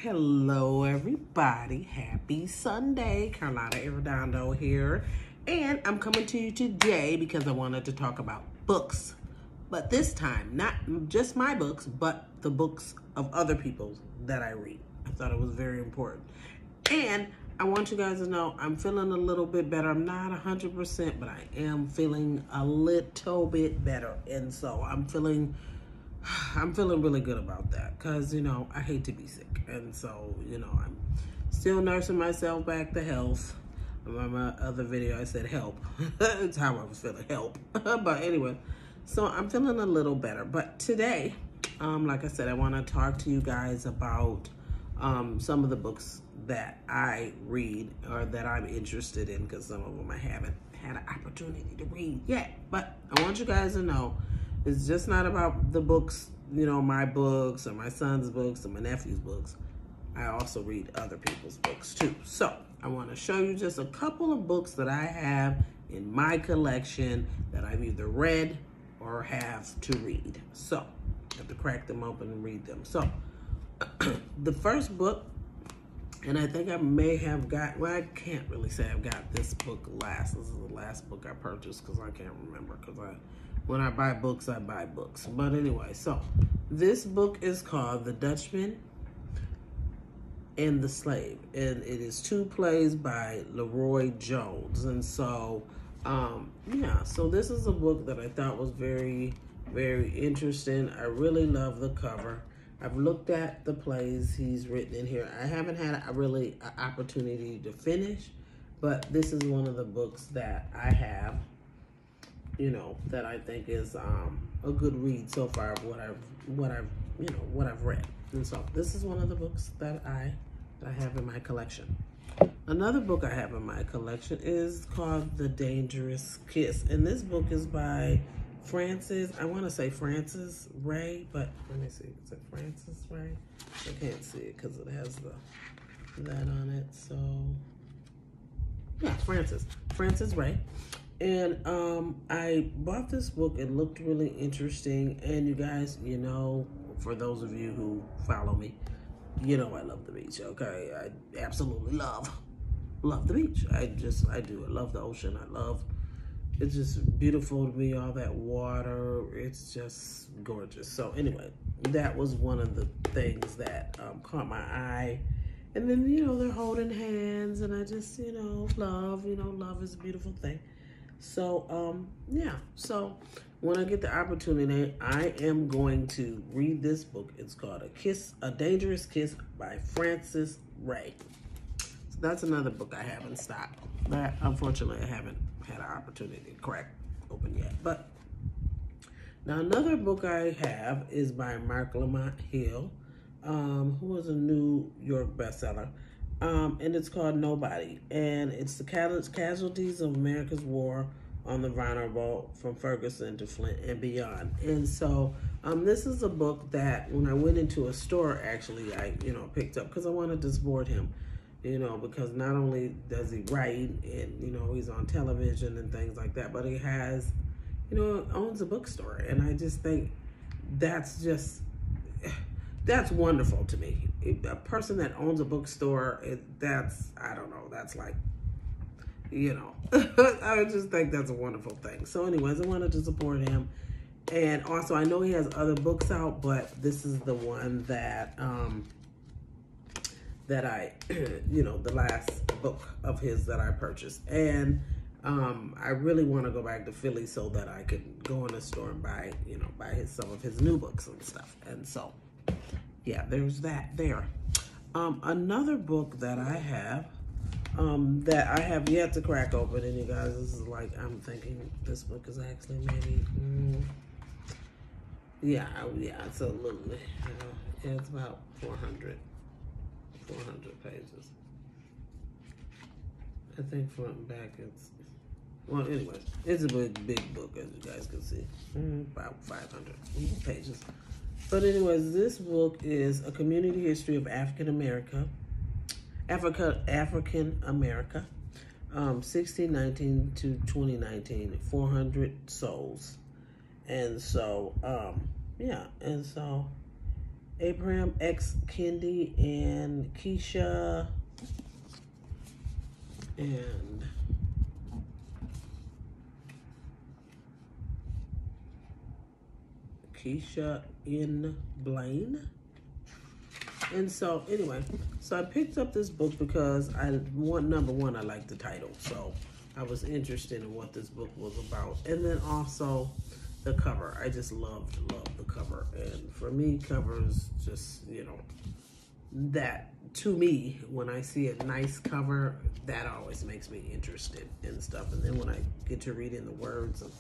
Hello, everybody. Happy Sunday. Carlotta Arredondo here. And I'm coming to you today because I wanted to talk about books. But this time, not just my books, but the books of other people that I read. I thought it was very important. And I want you guys to know I'm feeling a little bit better. I'm not 100%, but I am feeling a little bit better. And so I'm feeling really good about that because, I hate to be sick. And so, I'm still nursing myself back to health. On my other video, I said help. It's how I was feeling, help. But anyway, so I'm feeling a little better. But today, like I said, I want to talk to you guys about some of the books that I read or that I'm interested in, because some of them I haven't had an opportunity to read yet. But I want you guys to know it's just not about the books, my books or my son's books or my nephew's books. I also read other people's books too. So I want to show you just a couple of books that I have in my collection that I've either read or have to read. So I have to crack them open and read them. So the first book, and I think I may have got, well, I can't really say I've got this book last. This is the last book I purchased because I can't remember, because when I buy books, I buy books. But anyway, so this book is called The Dutchman and the Slave, and it is two plays by Leroy Jones. And so, so this is a book that I thought was very, very interesting. I really love the cover. I've looked at the plays he's written in here. I haven't had an opportunity to finish, but this is one of the books that I have, that I think is a good read so far of what I've read. And so this is one of the books that I have in my collection. Another book I have in my collection is called The Dangerous Kiss, and this book is by Frances, I want to say Frances Ray, but let me see, is it Frances Ray? I can't see it because it has that on it. So yeah, Frances Ray. And I bought this book. It looked really interesting. And you guys, for those of you who follow me, I love the beach. Okay, I absolutely love the beach. I do. I love the ocean. It's just beautiful to me, all that water. It's just gorgeous. So anyway, that was one of the things that caught my eye. And then, they're holding hands, and I just, love is a beautiful thing. So, so when I get the opportunity, I am going to read this book. It's called A Dangerous Kiss by Frances Ray. So that's another book I have in stock that unfortunately I haven't had an opportunity to crack open yet. But now another book I have is by Mark Lamont Hill, who was a New York bestseller. And it's called Nobody, and it's the casualties of America's war on the vulnerable from Ferguson to Flint and beyond. And so this is a book that when I went into a store, actually, I picked up because I wanted to support him, because not only does he write and, he's on television and things like that, but he has, owns a bookstore. And I just think that's wonderful to me. A person that owns a bookstore, that's like, I just think that's a wonderful thing. So anyways, I wanted to support him. And also, I know he has other books out, but this is the one that, that I, the last book of his that I purchased. And I really want to go back to Philly so that I could go in the store and buy some of his new books and stuff. And so, yeah, there's that there. Another book that I have yet to crack open, and you guys, this is like, I'm thinking this book is actually maybe, it's a little, it's about 400 pages. I think front and back well, anyways, it's a big book, as you guys can see, about 500 pages. But anyways, this book is A Community History of African America, 1619 to 2019, 400 souls. And so, Abraham X. Kendi and Keisha and Keisha N. Blaine. And so anyway, so I picked up this book because number one, I liked the title. So I was interested in what this book was about. And then also the cover. I just loved the cover. And for me, covers just, that to me, when I see a nice cover, that always makes me interested in stuff. And then when I get to read in the words of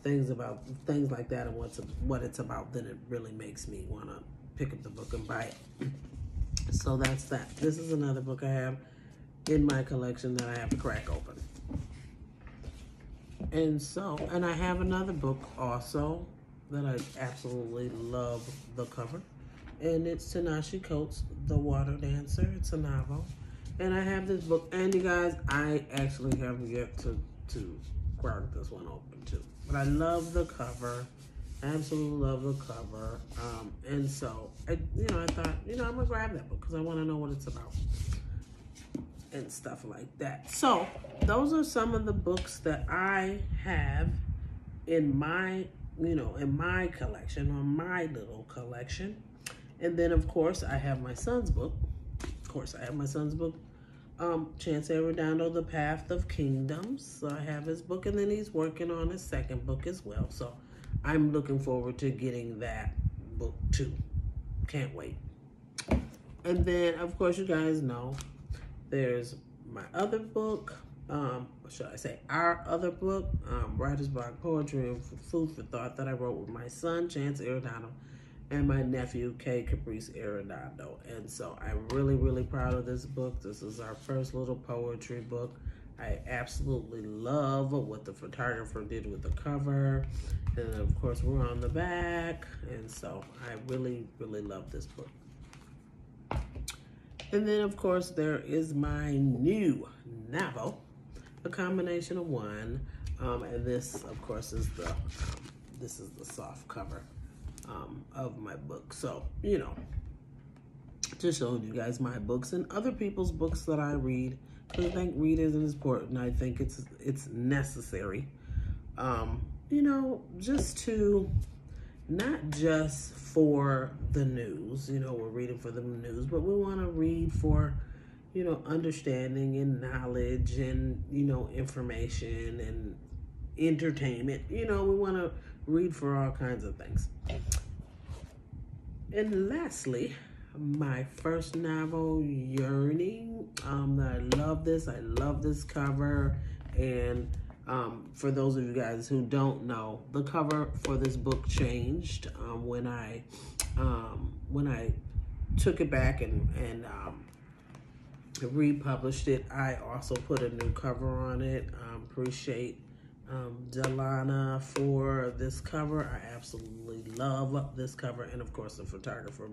things like that and what it's about, then it really makes me want to pick up the book and buy it. So that's that. This is another book I have in my collection that I have to crack open. And I have another book also that I absolutely love the cover. And it's Ta-Nehisi Coates' The Water Dancer. It's a novel. And I have this book. And you guys, I actually have yet to crack this one open too. But I love the cover. I absolutely love the cover. And so, I thought, I'm going to grab that book because I want to know what it's about and stuff like that. So, those are some of the books that I have in my, in my collection, or my little collection. And then, of course, I have my son's book. Chance Arredondo, The Path of Kingdoms. So I have his book, and then he's working on his second book as well. So I'm looking forward to getting that book too. Can't wait. And then, of course, you guys know there's my other book. Should I say our other book, Writer's Block Poetry and Food for Thought, that I wrote with my son, Chance Arredondo, and my nephew, K. Caprice Arredondo. And so I'm really, really proud of this book. This is our first little poetry book. I absolutely love what the photographer did with the cover. And of course, we're on the back. And so I really, really love this book. And then, of course, there is my new novel, A Combination of One. And this, of course, is this is the soft cover of my book. So, just showing you guys my books and other people's books that I read, because I think reading is important. I think it's necessary, just to, not just for the news, we're reading for the news, but we want to read for, understanding and knowledge and, information and entertainment. We want to read for all kinds of things. And lastly, my first novel, Yearning. I love this. I love this cover. And for those of you guys who don't know, the cover for this book changed when I took it back and republished it. I also put a new cover on it. Appreciate Delana for this cover. I absolutely love this cover, and of course the photographer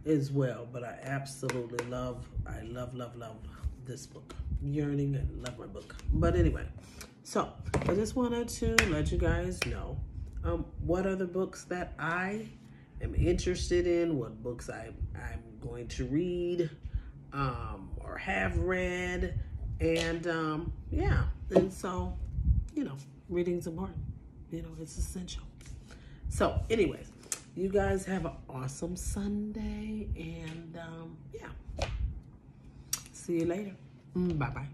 as well. But I absolutely love this book, Yearning. I love my book. But anyway, so I just wanted to let you guys know what other books that I am interested in, what books I'm going to read or have read, and yeah, and so reading's important. It's essential. So anyways, you guys have an awesome Sunday, and yeah, see you later. Bye-bye.